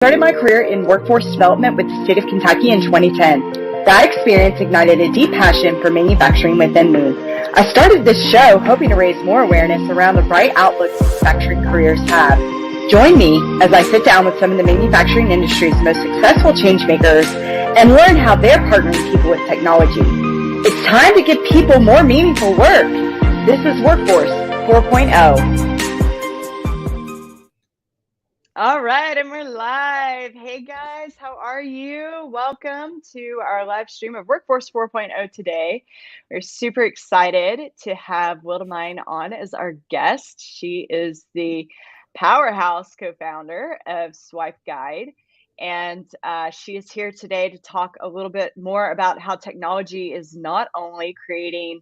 Started my career in workforce development with the state of Kentucky in 2010. That experience ignited a deep passion for manufacturing within me. I started this show hoping to raise more awareness around the bright outlook manufacturing careers have. Join me as I sit down with some of the manufacturing industry's most successful change makers and learn how they're partnering people with technology. It's time to give people more meaningful work. This is Workforce 4.0. All right, and we're live. Hey guys, how are you? Welcome to our live stream of Workforce 4.0 today. We're super excited to have Willemijn on as our guest. She is the powerhouse co-founder of SwipeGuide, and she is here today to talk a little bit more about how technology is not only creating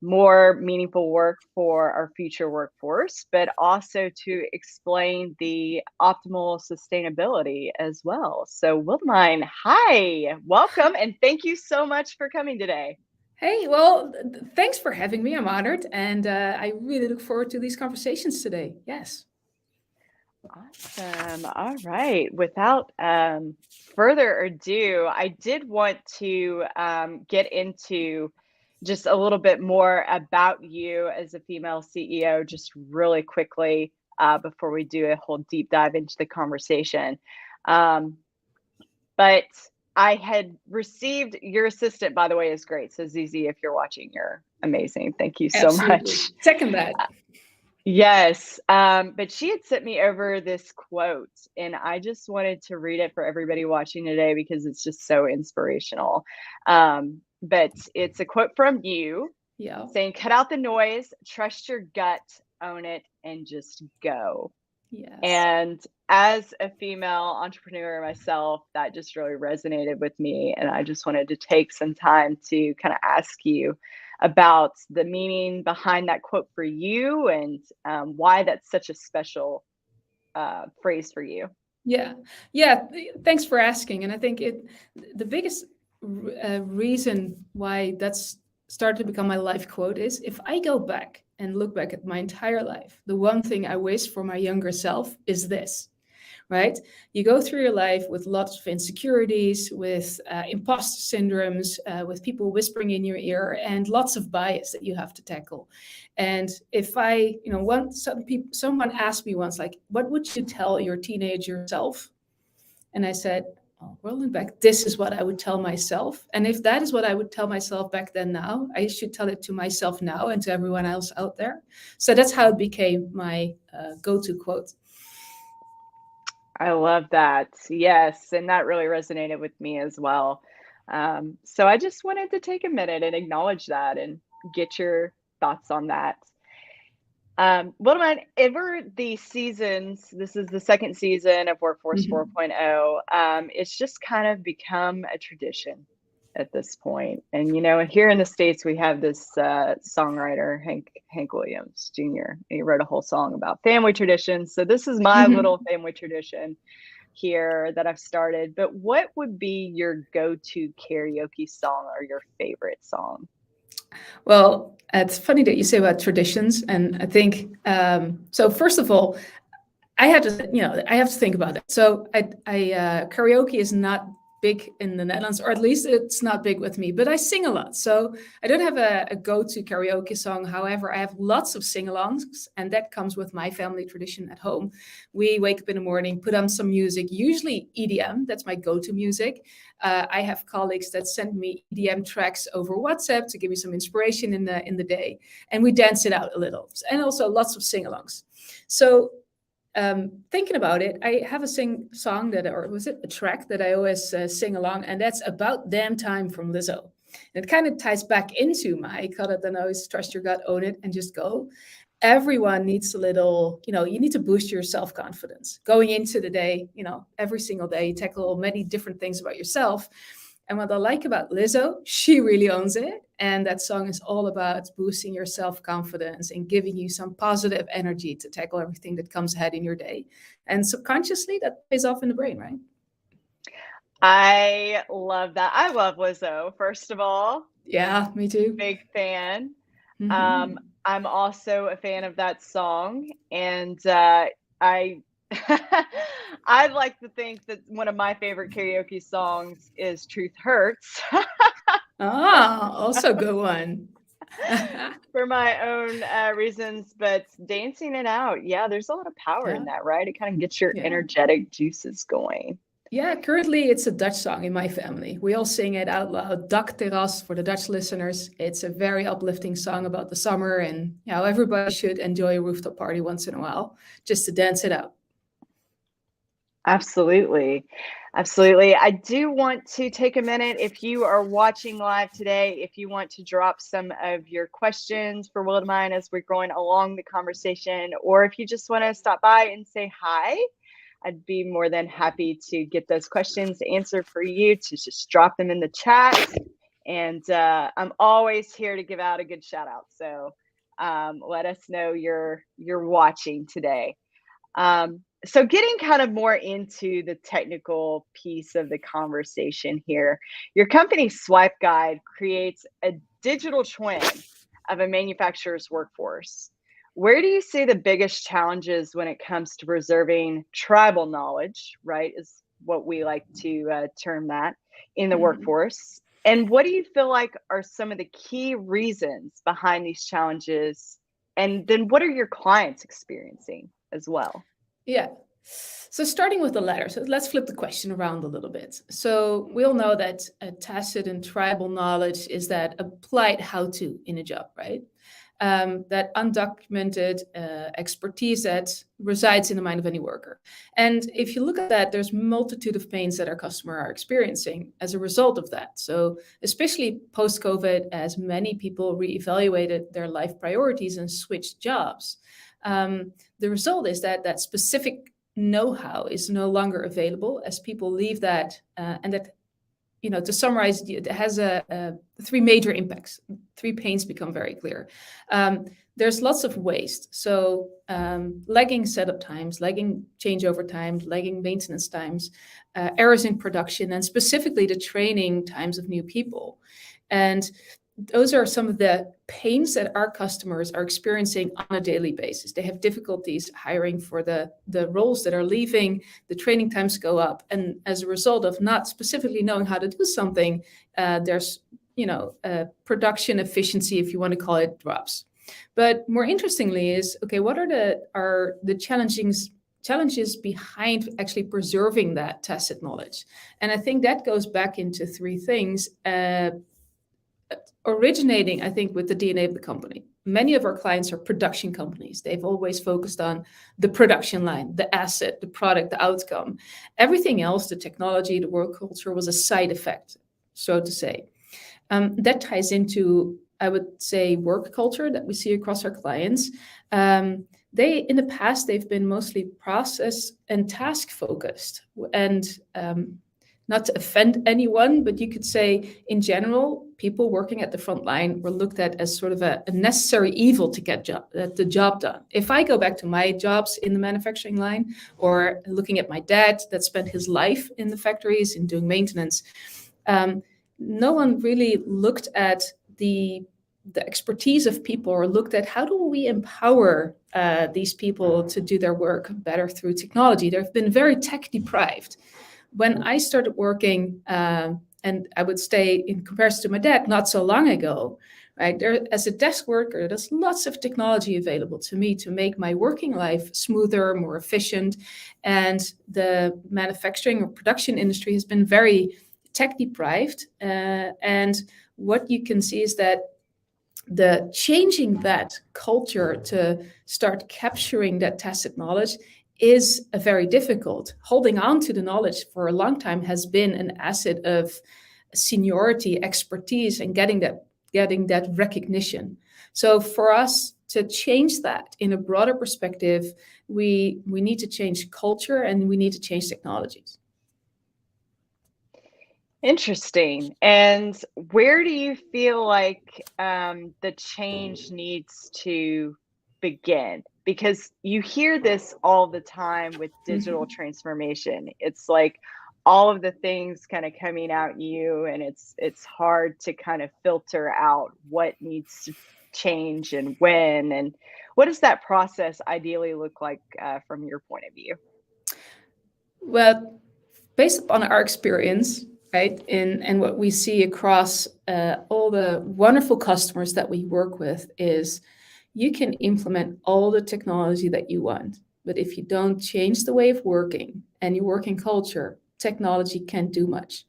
more meaningful work for our future workforce, but also to explain the optimal sustainability as well. So Willemijn, hi, welcome, and thank you so much for coming today. Hey, well, thanks for having me. I'm honored, and I really look forward to these conversations today. Yes. Awesome. All right. Without further ado, I did want to get into just a little bit more about you as a female CEO, just really quickly before we do a whole deep dive into the conversation. But I had received your assistant, by the way, is great. So Zizi, if you're watching, you're amazing. Thank you so much. Second that. Yes, but she had sent me over this quote, and I just wanted to read it for everybody watching today because it's just so inspirational. But it's a quote from you, saying, "Cut out the noise, trust your gut, own it, and just go." Yes. And as a female entrepreneur myself, that just really resonated with me, and I just wanted to take some time to kind of ask you about the meaning behind that quote for you and why that's such a special phrase for you. Yeah. Thanks for asking. And I think the biggest reason why that's started to become my life quote is, if I go back and look back at my entire life, the one thing I wish for my younger self is this. Right? You go through your life with lots of insecurities, with imposter syndromes, with people whispering in your ear, and lots of bias that you have to tackle. And if someone asked me once, like, what would you tell your teenager self? And I said, rolling back, this is what I would tell myself. And if that is what I would tell myself back then now, I should tell it to myself now and to everyone else out there. So that's how it became my go-to quote. I love that. Yes. And that really resonated with me as well. So I just wanted to take a minute and acknowledge that and get your thoughts on that. Willemijn, over the seasons, this is the second season of Workforce 4.0. It's just kind of become a tradition at this point. And, here in the States, we have this songwriter, Hank Williams Jr. He wrote a whole song about family traditions. So this is my little family tradition here that I've started. But what would be your go-to karaoke song or your favorite song? Well, it's funny that you say about traditions. And I think, so first of all, I have to think about it. So karaoke is not big in the Netherlands, or at least it's not big with me, but I sing a lot. So I don't have a go-to karaoke song. However, I have lots of sing-alongs, and that comes with my family tradition at home. We wake up in the morning, put on some music, usually EDM. That's my go-to music. I have colleagues that send me EDM tracks over WhatsApp to give me some inspiration in the day, and we dance it out a little, and also lots of sing-alongs. So thinking about it, I have a track that I always sing along, and that's About Damn Time from Lizzo. And it kind of ties back into my cut out the nose, trust your gut, own it, and just go. Everyone needs a little, you need to boost your self-confidence. Going into the day, every single day, you tackle many different things about yourself. And what I like about Lizzo, she really owns it. And that song is all about boosting your self-confidence and giving you some positive energy to tackle everything that comes ahead in your day. And subconsciously, that pays off in the brain, right? I love that. I love Lizzo, first of all. Yeah, me too. Big fan. I'm also a fan of that song. And I I'd like to think that one of my favorite karaoke songs is Truth Hurts. Ah, also a good one. For my own reasons, but dancing it out, yeah, there's a lot of power in Yeah, that, right? It kind of gets your yeah. energetic juices going. Yeah, currently it's a Dutch song in my family. We all sing it out loud. Dakterras for the Dutch listeners. It's a very uplifting song about the summer and how everybody should enjoy a rooftop party once in a while, just to dance it out. Absolutely. Absolutely. I do want to take a minute. If you are watching live today, if you want to drop some of your questions for Willemijn as we're going along the conversation, or if you just want to stop by and say hi, I'd be more than happy to get those questions answered for you, to just drop them in the chat. And I'm always here to give out a good shout out. So let us know you're watching today. So getting kind of more into the technical piece of the conversation here, your company SwipeGuide creates a digital twin of a manufacturer's workforce. Where do you see the biggest challenges when it comes to preserving tribal knowledge, right, is what we like to term that, in the Mhm. workforce? And what do you feel like are some of the key reasons behind these challenges? And then what are your clients experiencing as well? Yeah. So starting with the latter, so let's flip the question around a little bit. So we all know that tacit and tribal knowledge is that applied how-to in a job, right? That undocumented expertise that resides in the mind of any worker. And if you look at that, there's multitude of pains that our customer are experiencing as a result of that. So especially post-COVID, as many people reevaluated their life priorities and switched jobs, the result is that that specific know-how is no longer available as people leave that, and that, to summarize, it has three major impacts. Three pains become very clear. There's lots of waste. So lagging setup times, lagging changeover times, lagging maintenance times, errors in production, and specifically the training times of new people. And those are some of the pains that our customers are experiencing on a daily basis. They have difficulties hiring for the roles that are leaving, the training times go up. And as a result of not specifically knowing how to do something, there's, production efficiency, if you want to call it, drops. But more interestingly is, okay, what are the challenges behind actually preserving that tacit knowledge? And I think that goes back into three things. Originating, I think, with the DNA of the company. Many of our clients are production companies. They've always focused on the production line, the asset, the product, the outcome. Everything else, the technology, the work culture, was a side effect, so to say. That ties into, I would say, work culture that we see across our clients. In the past, they've been mostly process and task focused. And not to offend anyone, but you could say, in general, people working at the front line were looked at as sort of a necessary evil to get the job done. If I go back to my jobs in the manufacturing line, or looking at my dad that spent his life in the factories and doing maintenance, no one really looked at the expertise of people, or looked at how do we empower these people to do their work better through technology. They've been very tech deprived. When I started working, and I would say in comparison to my dad, not so long ago, right, there, as a desk worker, there's lots of technology available to me to make my working life smoother, more efficient. And the manufacturing or production industry has been very tech deprived. And what you can see is that the changing that culture to start capturing that tacit knowledge is very difficult. Holding on to the knowledge for a long time has been an asset of seniority, expertise, and getting that recognition. So for us to change that in a broader perspective, we need to change culture and we need to change technologies. Interesting. And where do you feel like the change needs to begin? Because you hear this all the time with digital Mhm. transformation. It's like all of the things kind of coming at you, and it's hard to kind of filter out what needs to change and when. And what does that process ideally look like from your point of view? Well, based upon our experience, right, and what we see across all the wonderful customers that we work with is you can implement all the technology that you want, but if you don't change the way of working and your working culture, technology can't do much.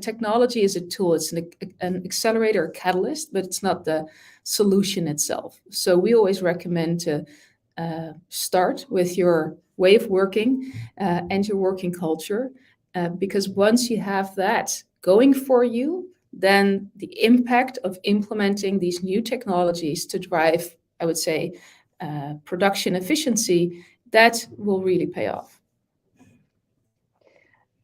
Technology is a tool, it's an accelerator, a catalyst, but it's not the solution itself. So we always recommend to start with your way of working and your working culture, because once you have that going for you, then the impact of implementing these new technologies to drive, I would say, production efficiency, that will really pay off.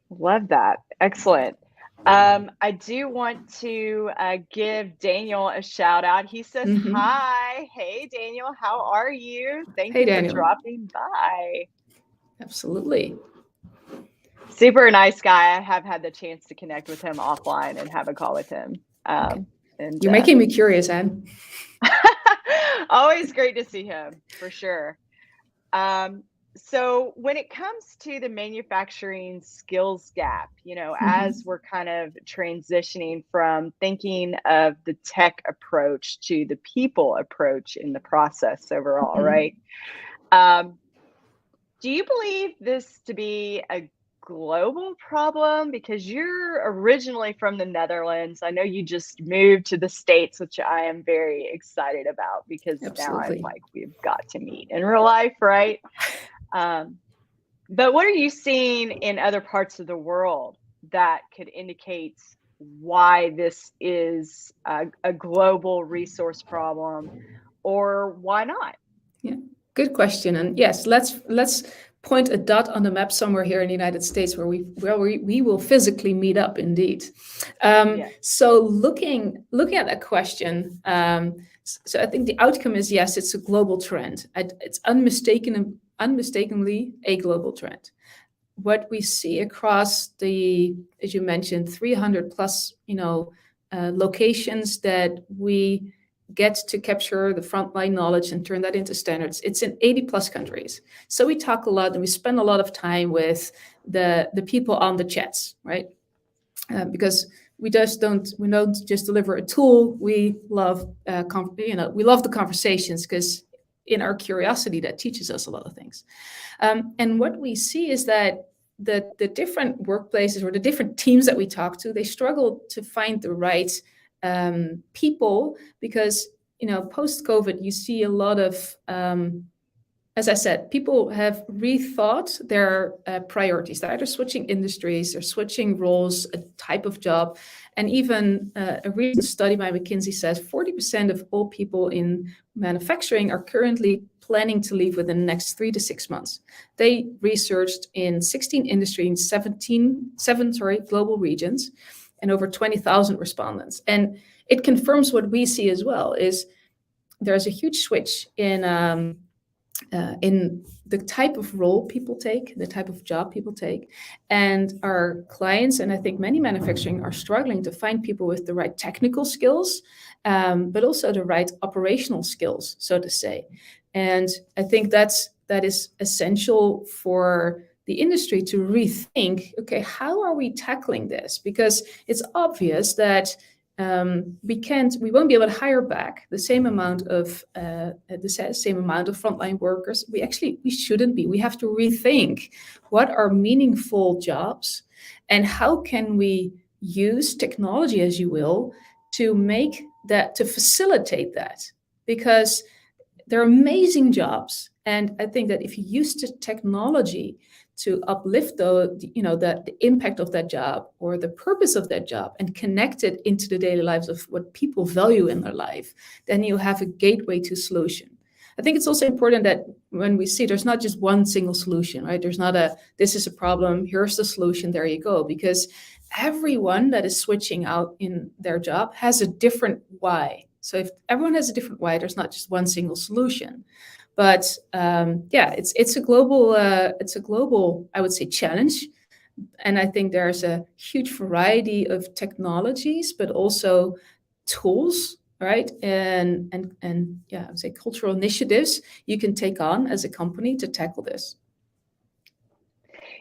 Love that. Excellent. I do want to give Daniel a shout out. He says, Mhm. hi. Hey, Daniel, how are you? Thank Hey, you for Daniel. dropping by. Absolutely. Super nice guy. I have had the chance to connect with him offline and have a call with him. Okay. And You're making me curious, Anne. always great to see him, for sure. So when it comes to the manufacturing skills gap, as Mhm. we're kind of transitioning from thinking of the tech approach to the people approach in the process overall, Mhm. right? Do you believe this to be a global problem? Because you're originally from the Netherlands. I know you just moved to the States, which I am very excited about because now I'm Absolutely. like, we've got to meet in real life, right? Um, but what are you seeing in other parts of the world that could indicate why this is a global resource problem, or why not? Yeah, good question. And yes, let's point a dot on the map somewhere here in the United States where we will physically meet up. Indeed. Yeah. So looking at that question, so I think the outcome is yes, it's a global trend. It's unmistakably a global trend. What we see across the, as you mentioned, 300 plus, locations that we get to capture the frontline knowledge and turn that into standards. It's in 80 plus countries. So we talk a lot and we spend a lot of time with the people on the chats, right? Because we don't just deliver a tool. We love we love the conversations, because in our curiosity that teaches us a lot of things. And what we see is that the different workplaces or the different teams that we talk to, they struggle to find the right people, because post COVID you see a lot of as I said, people have rethought their priorities. They're either switching industries, they're switching roles, a type of job. And even a recent study by McKinsey says 40% of all people in manufacturing are currently planning to leave within the next 3 to 6 months. They researched in 16 industries, seven global regions, and over 20,000 respondents. And it confirms what we see as well, is there's a huge switch in the type of role people take, the type of job people take. And our clients, and I think many manufacturing, are struggling to find people with the right technical skills, but also the right operational skills, so to say. And I think that is essential for the industry to rethink, okay, how are we tackling this? Because it's obvious that we won't be able to hire back the same amount of frontline workers. We shouldn't be. We have to rethink what are meaningful jobs, and how can we use technology, as you will, to facilitate that, because they're amazing jobs. And I think that if you use the technology to uplift the impact of that job or the purpose of that job and connect it into the daily lives of what people value in their life, then you have a gateway to solution. I think it's also important that when we see, there's not just one single solution, right? There's not this is a problem, here's the solution, there you go. Because everyone that is switching out in their job has a different why. So if everyone has a different why, there's not just one single solution. But it's a global I would say challenge, and I think there's a huge variety of technologies, but also tools, right? And yeah, I would say cultural initiatives you can take on as a company to tackle this.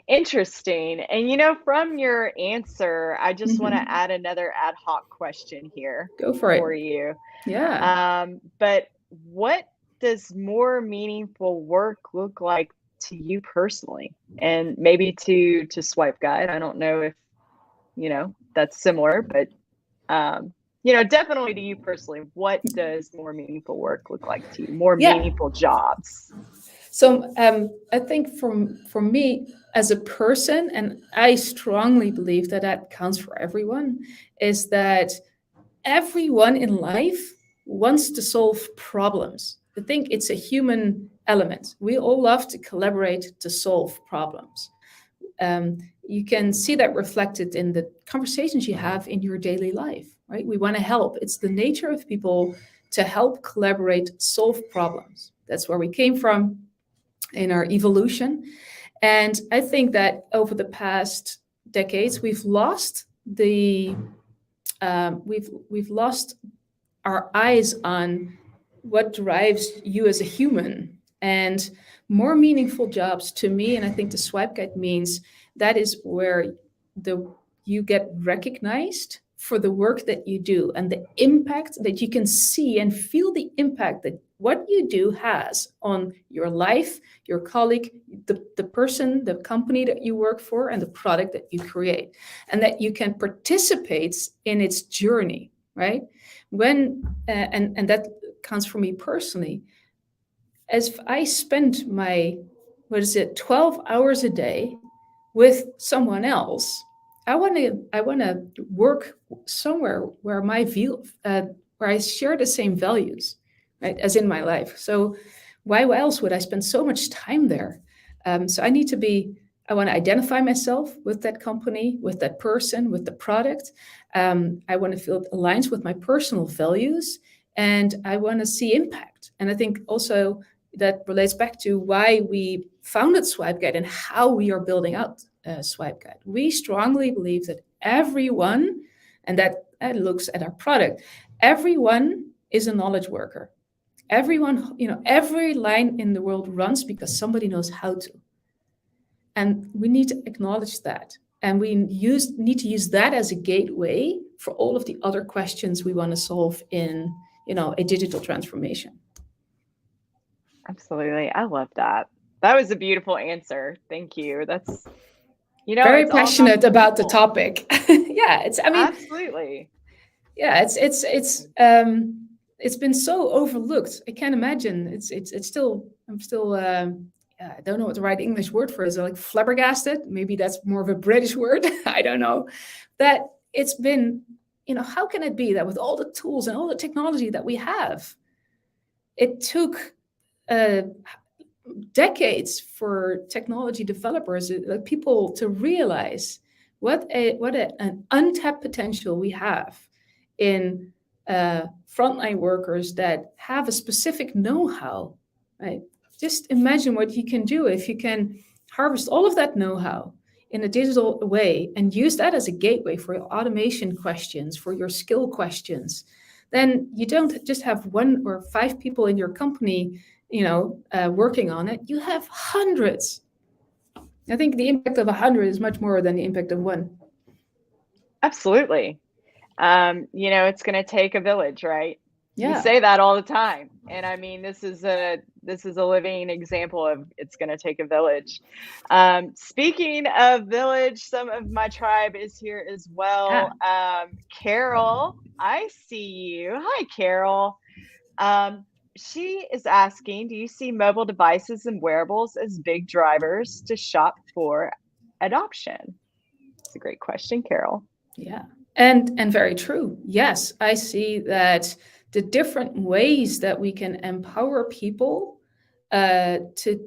Interesting. And from your answer, I just want to Mhm. add another ad hoc question here Go for for it. you. Yeah. But what does more meaningful work look like to you personally? And maybe to Swipe Guide. I don't know if, that's similar, but definitely to you personally, what does more meaningful work look like to you? More Yeah. meaningful jobs. So I think for me as a person, and I strongly believe that that counts for everyone, is that everyone in life wants to solve problems. I think it's a human element. We all love to collaborate to solve problems. You can see that reflected in the conversations you have in your daily life, right? We want to help. It's the nature of people to help collaborate, solve problems. That's where we came from in our evolution. And I think that over the past decades, we've lost our eyes on what drives you as a human. And more meaningful jobs to me, and I think the Swipe Guide means that is where you get recognized for the work that you do and the impact that you can see and feel the impact that what you do has on your life, your colleague, the person, the company that you work for, and the product that you create, and that you can participate in its journey, right? And that counts for me personally. As I spend my 12 hours a day with someone else, I want to work somewhere where my view where I share the same values, right, as in my life. So why else would I spend so much time there? So I want to identify myself with that company, with that person, with the product. I want to feel it aligns with my personal values, and I want to see impact. And I think also that relates back to why we founded SwipeGuide and how we are building out SwipeGuide. We strongly believe that everyone, and that looks at our product, everyone is a knowledge worker. Everyone, every line in the world runs because somebody knows how to. And we need to acknowledge that. And we need to use that as a gateway for all of the other questions we want to solve in, a digital transformation. Absolutely. I love that. That was a beautiful answer. Thank you. That's, Very it's all about passionate the about the people. topic. Yeah, Absolutely. yeah, it's been so overlooked. I can't imagine. It's still I'm still I don't know what the right English word for it is. Like flabbergasted. Maybe that's more of a British word. I don't know. That it's been, how can it be that with all the tools and all the technology that we have, it took decades for technology developers, like people, to realize an untapped potential we have in frontline workers that have a specific know-how, right? Just imagine what you can do if you can harvest all of that know-how in a digital way and use that as a gateway for your automation questions, for your skill questions. Then you don't just have 1 or 5 people in your company working on it. You have hundreds. I think the impact of 100 is much more than the impact of 1. Absolutely. It's going to take a village, right? We Yeah. say that all the time. And I mean, this is a living example of it's going to take a village. Speaking of village, some of my tribe is here as well. Yeah. Carol, I see you. Hi, Carol. She is asking, do you see mobile devices and wearables as big drivers to shop for adoption? It's a great question, Carol. Yeah. And very true. Yes, I see that the different ways that we can empower people to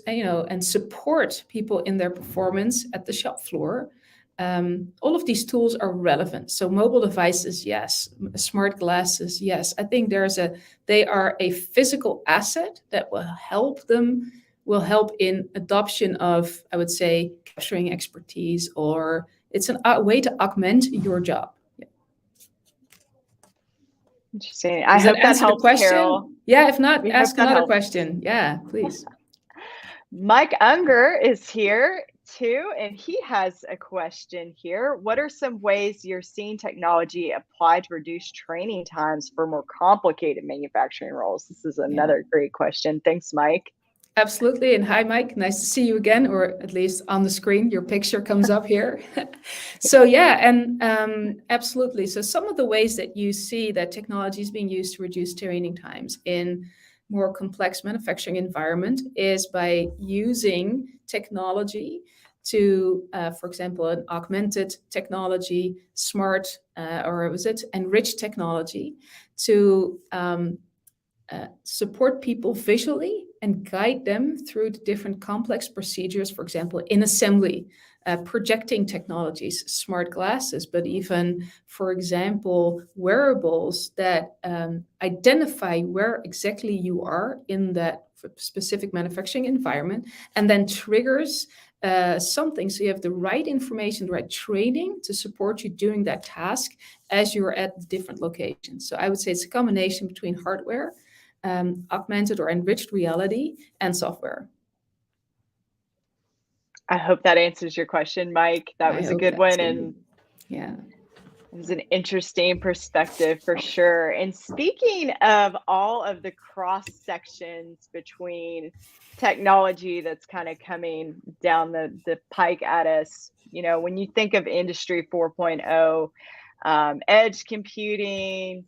and support people in their performance at the shop floor. All of these tools are relevant. So mobile devices, yes. Smart glasses, yes. I think they are a physical asset that will help in adoption of, I would say, capturing expertise, or it's a way to augment your job. Yeah. Interesting. I Does that hope that answer the helps, Carol. question? Yeah, if not, We hope ask that another helps. question. Yeah, please. Mike Unger is here. too, and he has a question here. What are some ways you're seeing technology applied to reduce training times for more complicated manufacturing roles? This is Yeah. another great question. Thanks, Mike. Absolutely. And hi, Mike. Nice to see you again, or at least on the screen. Your picture comes up here. So yeah, and absolutely. So some of the ways that you see that technology is being used to reduce training times in more complex manufacturing environment is by using technology to, for example, an augmented technology, smart, or was it enriched technology to support people visually and guide them through the different complex procedures, for example, in assembly, projecting technologies, smart glasses, but even, for example, wearables that identify where exactly you are in that specific manufacturing environment and then triggers something. So you have the right information, the right training to support you doing that task as you're at the different locations. So I would say it's a combination between hardware, augmented or enriched reality, and software. I hope that answers your question, Mike. That I was a hope good that one, too. and Yeah. it was an interesting perspective for sure. And speaking of all of the cross sections between technology that's kind of coming down the pike at us, when you think of Industry 4.0, edge computing,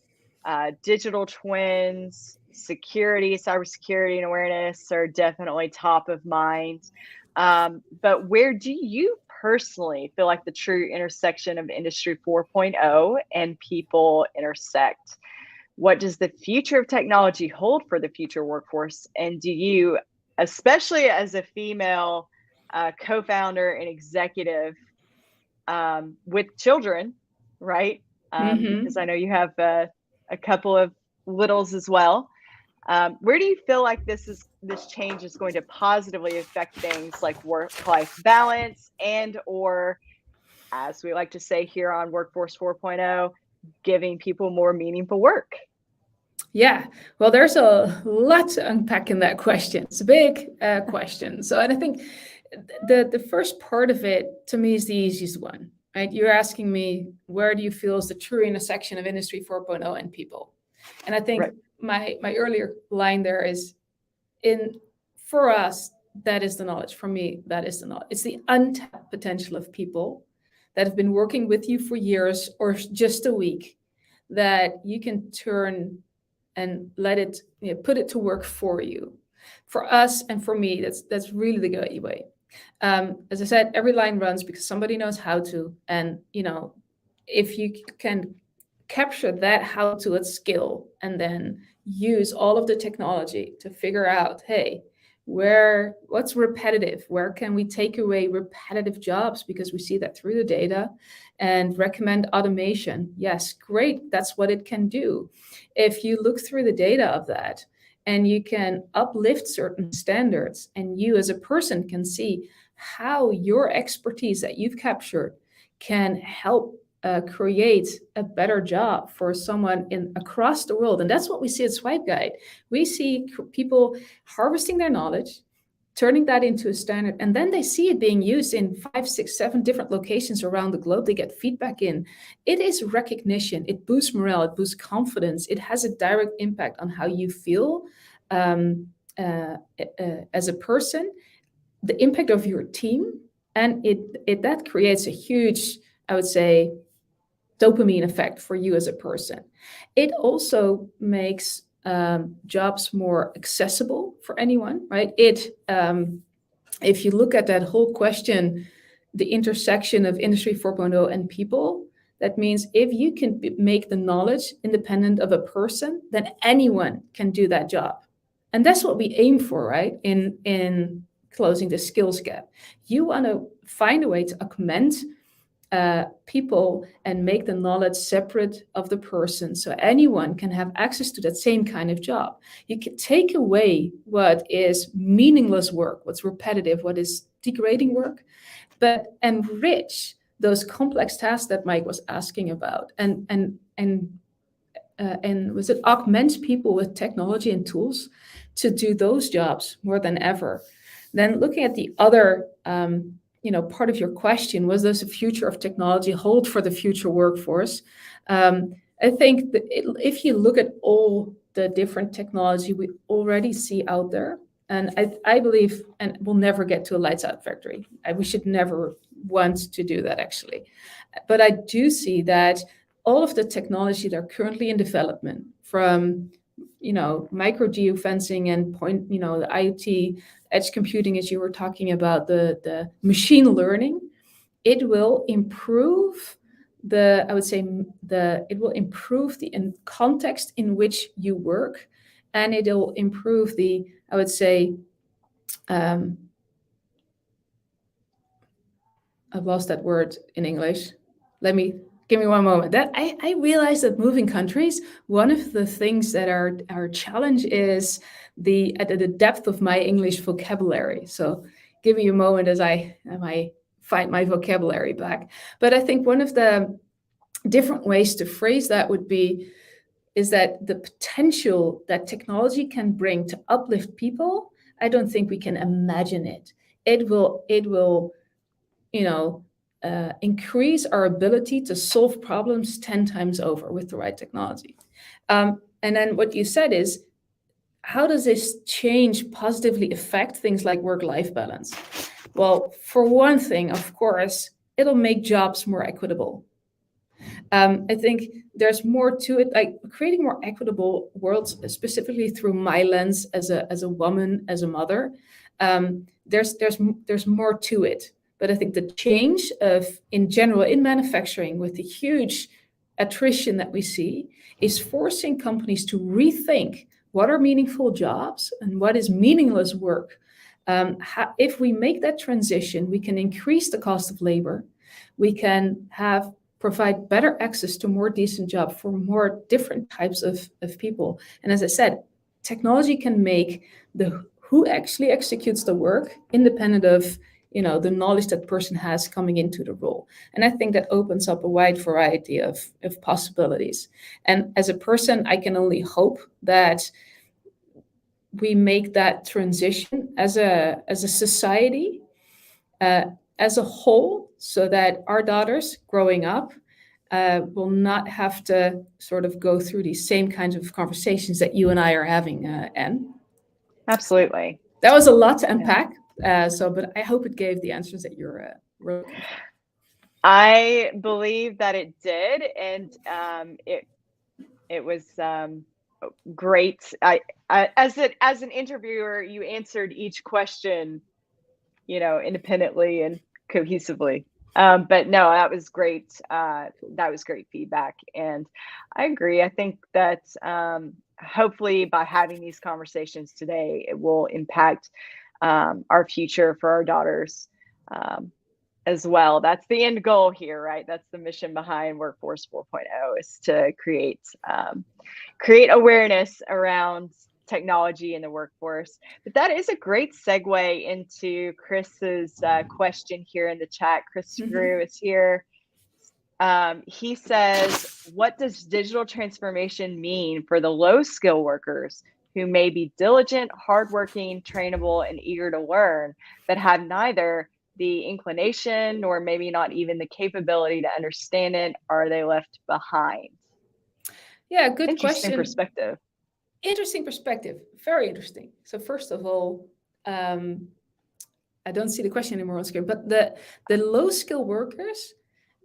digital twins, security, cybersecurity, and awareness are definitely top of mind. But where do you personally feel like the true intersection of Industry 4.0 and people intersect? What does the future of technology hold for the future workforce? And do you, especially as a female co-founder and executive with children, right? Because I know you have a couple of littles as well. Where do you feel like this change is going to positively affect things like work-life balance and or, as we like to say here on Workforce 4.0, giving people more meaningful work? Yeah, well, there's a lot to unpack in that question. It's a big question. So, and I think the first part of it to me is the easiest one, right? You're asking me, where do you feel is the true intersection of Industry 4.0 and people? And I think my earlier line there is for us, that is the knowledge. For me, that is the knowledge. It's the untapped potential of people that have been working with you for years or just a week that you can turn and let it, put it to work for you. For us and for me, that's really the good way. As I said, every line runs because somebody knows how to, and if you can capture that how to at skill and then use all of the technology to figure out, hey, what's repetitive, where can we take away repetitive jobs because we see that through the data, and recommend automation. Yes, great, that's what it can do. If you look through the data of that and you can uplift certain standards and you as a person can see how your expertise that you've captured can help create a better job for someone across the world. And that's what we see at SwipeGuide. We see people harvesting their knowledge, turning that into a standard, and then they see it being used in 5, 6, 7 different locations around the globe. They get feedback in. It is recognition. It boosts morale. It boosts confidence. It has a direct impact on how you feel as a person, the impact of your team, and that creates a huge, I would say, dopamine effect for you as a person. It also makes jobs more accessible for anyone, right? If you look at that whole question, the intersection of Industry 4.0 and people, that means if you can make the knowledge independent of a person, then anyone can do that job. And that's what we aim for, right? In closing the skills gap. You want to find a way to augment people and make the knowledge separate of the person so anyone can have access to that same kind of job. You can take away what is meaningless work, what's repetitive, what is degrading work, but enrich those complex tasks that Mike was asking about, and was it augment people with technology and tools to do those jobs more than ever. Then looking at the other part of your question was, does the future of technology hold for the future workforce? I think that if you look at all the different technology we already see out there, and I believe, and we'll never get to a lights out factory. We should never want to do that, actually. But I do see that all of the technology that are currently in development, from micro geofencing and the IoT, edge computing, as you were talking about, the machine learning, it will improve it will improve the context in which you work, and it'll improve I've lost that word in English. Give me one moment. That I realized that moving countries, one of the things that our challenge is the depth of my English vocabulary. So give me a moment as I find my vocabulary back. But I think one of the different ways to phrase that is that the potential that technology can bring to uplift people, I don't think we can imagine it. It will increase our ability to solve problems 10 times over with the right technology. And then what you said is, how does this change positively affect things like work-life balance? Well, for one thing, of course, it'll make jobs more equitable. I think there's more to it, like creating more equitable worlds, specifically through my lens as a woman, as a mother. There's more to it. But I think the change in general, in manufacturing, with the huge attrition that we see, is forcing companies to rethink what are meaningful jobs and what is meaningless work. If we make that transition, we can increase the cost of labor. We can provide better access to more decent jobs for more different types of people. And as I said, technology can make who actually executes the work independent of the knowledge that person has coming into the role. And I think that opens up a wide variety of possibilities. And as a person, I can only hope that we make that transition as a society, as a whole, so that our daughters growing up will not have to sort of go through these same kinds of conversations that you and I are having, Anne. Absolutely. That was a lot to unpack. But I hope it gave the answers that you're looking for. I believe that it did, and it was great. As an interviewer, you answered each question, independently and cohesively. But no, that was great. That was great feedback, and I agree. I think that hopefully by having these conversations today, it will impact our future for our daughters as well. That's the end goal here, right? That's the mission behind Workforce 4.0, is to create awareness around technology in the workforce. But that is a great segue into Chris's question here in the chat. Chris Grew is here. He says, what does digital transformation mean for the low skill workers who may be diligent, hardworking, trainable, and eager to learn, but have neither the inclination nor maybe not even the capability to understand it? Are they left behind? Yeah, good Interesting question. Perspective. Interesting perspective. Very interesting. So first of all, I don't see the question anymore on screen, but the low skill workers,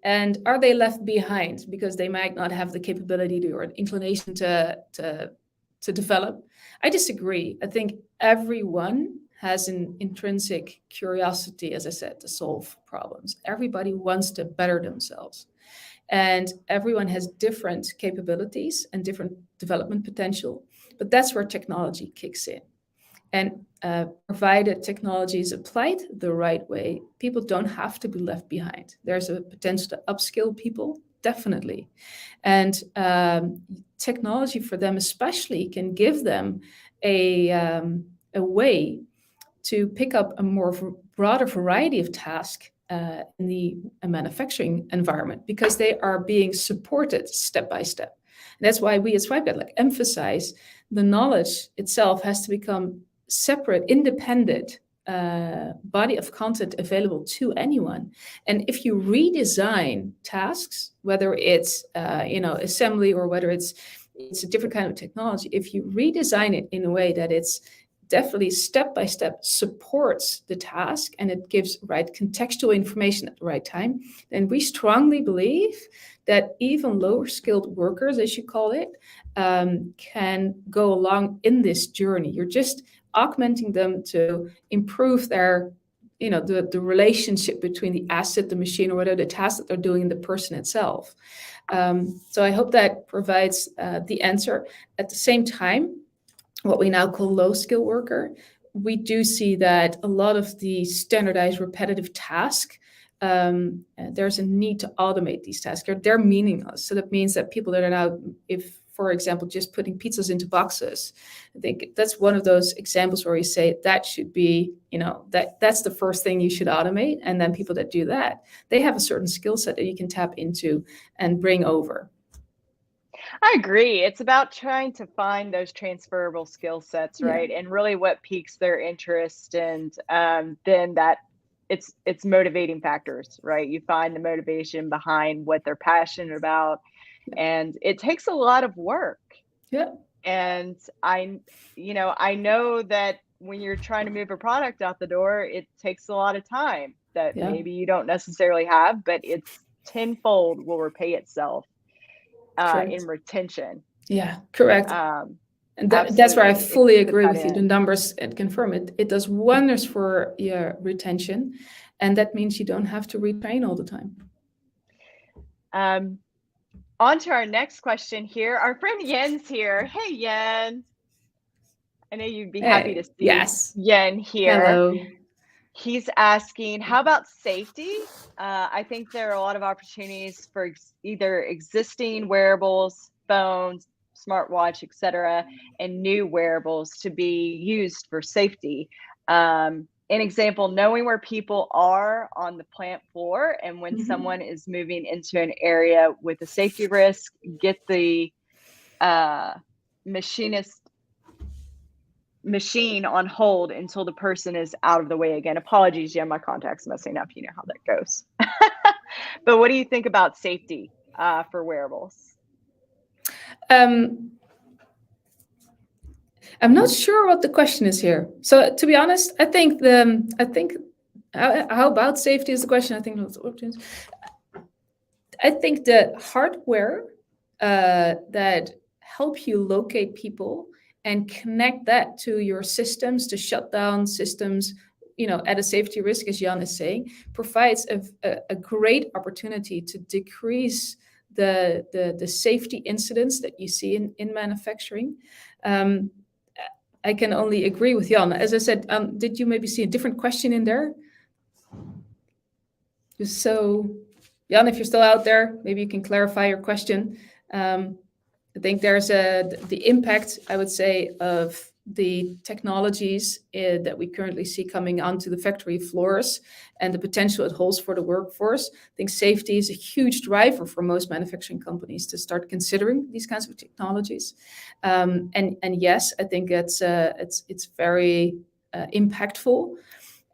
and are they left behind because they might not have the capability or inclination to develop? I disagree. I think everyone has an intrinsic curiosity, as I said, to solve problems. Everybody wants to better themselves. And everyone has different capabilities and different development potential. But that's where technology kicks in. And provided technology is applied the right way, people don't have to be left behind. There's a potential to upskill people, definitely. And technology for them especially can give them a way to pick up a more broader variety of tasks in the manufacturing environment, because they are being supported step by step. And that's why we at SwipeGuide emphasize the knowledge itself has to become separate, independent body of content available to anyone. And if you redesign tasks, whether it's assembly or whether it's a different kind of technology, if you redesign it in a way that it's definitely step by step supports the task and it gives right contextual information at the right time, then we strongly believe that even lower skilled workers, as you call it, can go along in this journey. You're just augmenting them to improve their, the relationship between the asset, the machine, or whatever the task that they're doing, and the person itself. So I hope that provides the answer. At the same time, what we now call low skill worker, we do see that a lot of the standardized repetitive task, there's a need to automate these tasks. They're meaningless. So that means that people that are now, if, for example, just putting pizzas into boxes, I think that's one of those examples where we say that should be, that's the first thing you should automate. And then people that do that, they have a certain skill set that you can tap into and bring over. I agree. It's about trying to find those transferable skill sets, right? Yeah. And really what piques their interest, and then that it's motivating factors, right? You find the motivation behind what they're passionate about, and it takes a lot of work. Yeah. And I know that when you're trying to move a product out the door, it takes a lot of time that maybe you don't necessarily have, but it's tenfold will repay itself. In retention. Yeah, correct. And that's where I fully agree with you. The numbers and confirm it. It does wonders for your retention. And that means you don't have to retrain all the time. On to our next question here. Our friend Yen's here. Hey, Yen. I know you'd be happy to see Yen here. Hello. He's asking, how about safety? I think there are a lot of opportunities for either existing wearables, phones, smartwatch, etc., and new wearables to be used for safety. An example, knowing where people are on the plant floor, and when someone is moving into an area with a safety risk, get the machine on hold until the person is out of the way again. Apologies, my contact's messing up. You know how that goes. But what do you think about safety for wearables? I'm not sure what the question is here. So to be honest, I think how about safety is the question. I think the hardware that help you locate people and connect that to your systems, to shut down systems, at a safety risk, as Jan is saying, provides a great opportunity to decrease the safety incidents that you see in manufacturing. I can only agree with Jan. As I said, did you maybe see a different question in there? So, Jan, if you're still out there, maybe you can clarify your question. I think there's the impact, I would say, of the technologies that we currently see coming onto the factory floors and the potential it holds for the workforce. I think safety is a huge driver for most manufacturing companies to start considering these kinds of technologies. And yes, I think it's very impactful.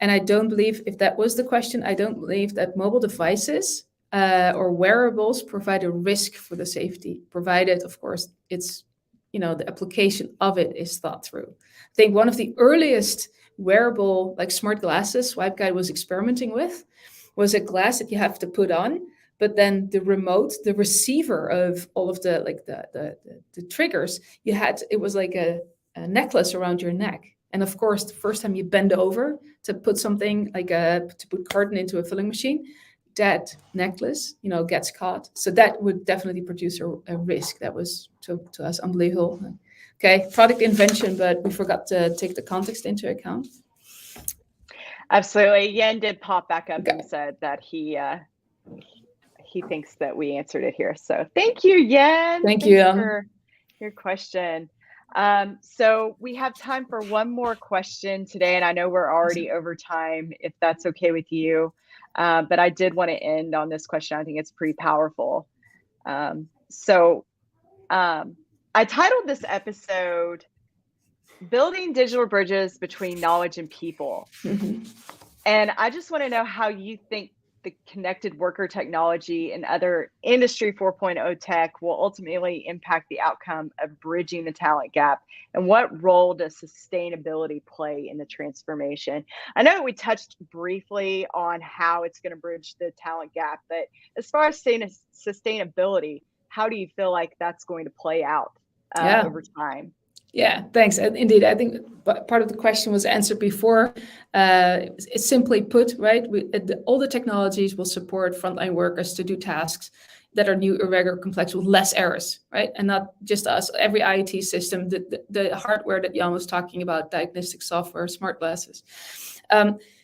And I don't believe, if that was the question, I don't believe that mobile devices or wearables provide a risk for the safety, provided, of course, it's, the application of it is thought through. I think one of the earliest wearable, like smart glasses, SwipeGuide was experimenting with, was a glass that you have to put on, but then the remote, the receiver of all of the triggers, it was like a necklace around your neck. And of course, the first time you bend over to put something to put carton into a filling machine, that necklace, gets caught. So that would definitely produce a risk. That was to us unbelievable. Okay, product invention, but we forgot to take the context into account. Absolutely. Yen did pop back up and said that he thinks that we answered it here. So thank you, Yen. Thank you, Yen, for your question. So we have time for one more question today, and I know we're already over time, if that's okay with you. But I did want to end on this question. I think it's pretty powerful. I titled this episode, building digital bridges between knowledge and people. Mhm. And I just want to know how you think the connected worker technology and other industry 4.0 tech will ultimately impact the outcome of bridging the talent gap, and what role does sustainability play in the transformation? I know we touched briefly on how it's going to bridge the talent gap, but as far as sustainability, how do you feel like that's going to play out Yeah. over time? Yeah, thanks. And indeed, I think part of the question was answered before. It's simply put, right? All the technologies will support frontline workers to do tasks that are new, irregular, complex with less errors, right? And not just us. Every IoT system, the hardware that Jan was talking about, diagnostic software, smart glasses.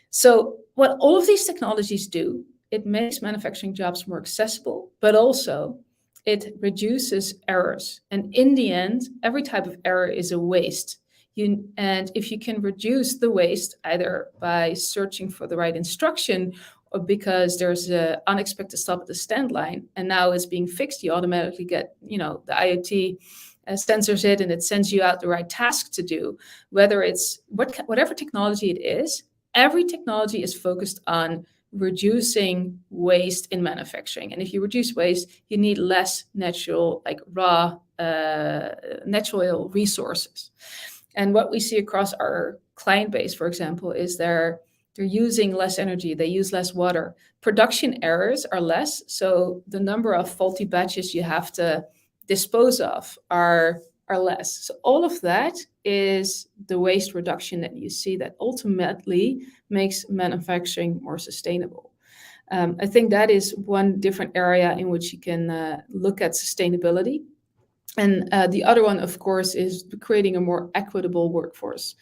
So what all of these technologies do, it makes manufacturing jobs more accessible, but also it reduces errors. And in the end, every type of error is a waste. And if you can reduce the waste, either by searching for the right instruction or because there's an unexpected stop at the stand line and now it's being fixed, you automatically get, the IoT sensors it and it sends you out the right task to do. Whether it's whatever technology it is, every technology is focused on reducing waste in manufacturing. And if you reduce waste, you need less natural resources. And what we see across our client base, for example, is they're using less energy, they use less water. Production errors are less, so the number of faulty batches you have to dispose of are less. So all of that is the waste reduction that you see that ultimately makes manufacturing more sustainable. I think that is one different area in which you can look at sustainability. And the other one, of course, is creating a more equitable workforce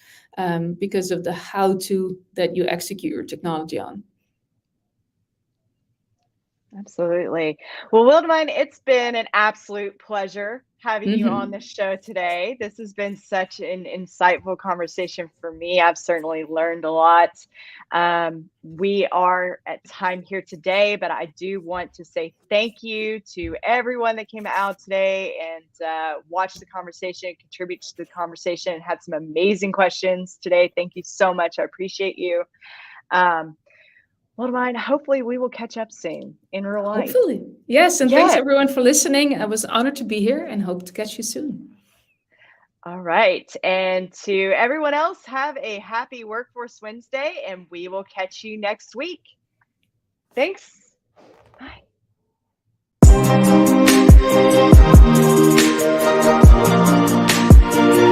because of the how-to that you execute your technology on. Absolutely. Well, Willemijn, it's been an absolute pleasure having you on Mm-hmm. the show today. This has been such an insightful conversation for me. I've certainly learned a lot. We are at time here today, but I do want to say thank you to everyone that came out today and watched the conversation, contributed to the conversation, and had some amazing questions today. Thank you so much. I appreciate you. Willemijn, hopefully we will catch up soon in real life. Hopefully. Yes. And thanks Yes. everyone for listening. I was honored to be here and hope to catch you soon. All right. And to everyone else, have a happy Workforce Wednesday, and we will catch you next week. Thanks. Bye.